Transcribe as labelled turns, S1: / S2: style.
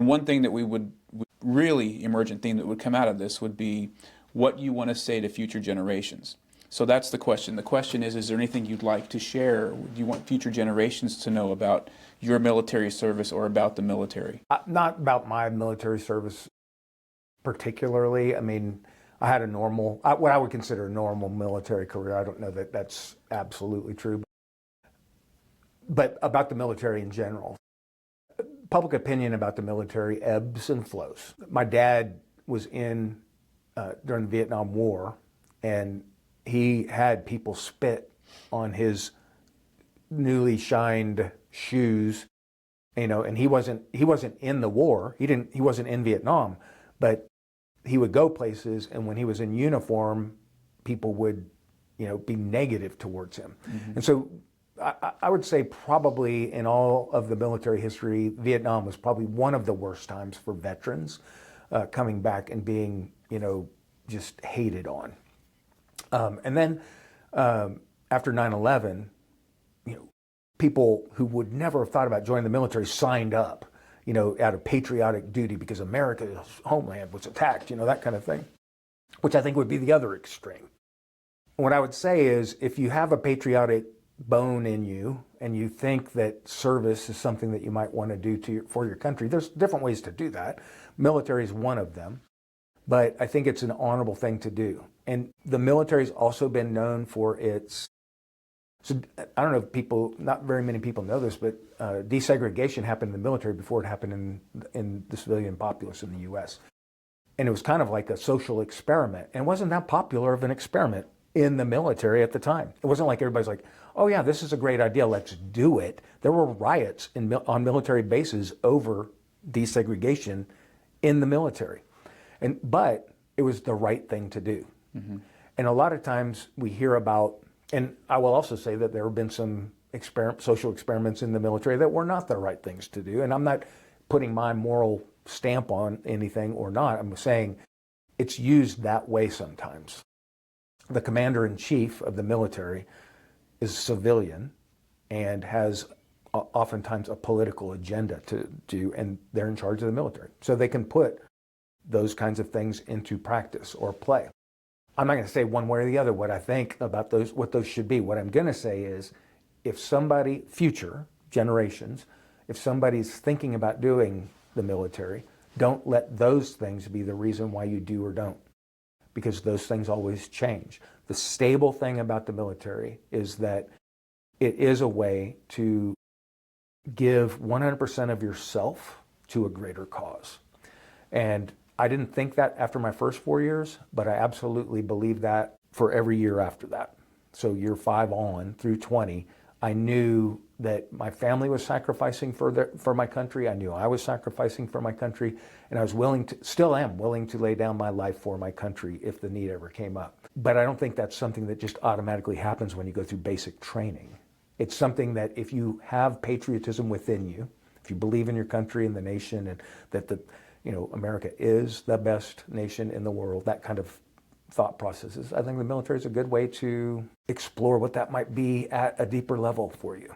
S1: One thing that really emergent theme that would come out of this would be what you want to say to future generations. So that's the question. The question is there anything you'd like to share? Do you want future generations to know about your military service or about the military?
S2: Not about my military service particularly. I mean, I had a normal, what I would consider a normal military career. I don't know that that's absolutely true, but about the military in general. Public opinion about the military ebbs and flows. My dad was in during the Vietnam War, and he had people spit on his newly shined shoes, you know, and he wasn't in the war. He wasn't in Vietnam, but he would go places, and when he was in uniform, people would, you know, be negative towards him. Mm-hmm. And so I would say probably in all of the military history, Vietnam was probably one of the worst times for veterans coming back and being, you know, just hated on. And then after 9/11, you know, people who would never have thought about joining the military signed up, you know, out of patriotic duty because America's homeland was attacked, you know, that kind of thing, which I think would be the other extreme. What I would say is if you have a patriotic bone in you and you think that service is something that you might want to do for your country, there's different ways to do that. Military is one of them, but I think it's an honorable thing to do. And the military's also been known for its, so I don't know if people, not very many people know this, but desegregation happened in the military before it happened in the civilian populace in the US. And it was kind of like a social experiment. And it wasn't that popular of an experiment in the military at the time. It wasn't like everybody's like, oh yeah, this is a great idea, let's do it. There were riots on military bases over desegregation in the military. But it was the right thing to do. Mm-hmm. And a lot of times we hear about, and I will also say that there have been some social experiments in the military that were not the right things to do. And I'm not putting my moral stamp on anything or not. I'm saying it's used that way sometimes. The commander-in-chief of the military is civilian and has oftentimes a political agenda to do, and they're in charge of the military. So they can put those kinds of things into practice or play. I'm not going to say one way or the other what I think about those, what those should be. What I'm going to say is if somebody, future generations, if somebody's thinking about doing the military, don't let those things be the reason why you do or don't, because those things always change. The stable thing about the military is that it is a way to give 100% of yourself to a greater cause. And I didn't think that after my first 4 years, but I absolutely believe that for every year after that. So year 5 on through 20, I knew that my family was sacrificing for my country. I knew I was sacrificing for my country, and I was willing to, still am willing to lay down my life for my country if the need ever came up. But I don't think that's something that just automatically happens when you go through basic training. It's something that if you have patriotism within you, if you believe in your country and the nation, and that America is the best nation in the world, that kind of thought processes, I think the military is a good way to explore what that might be at a deeper level for you.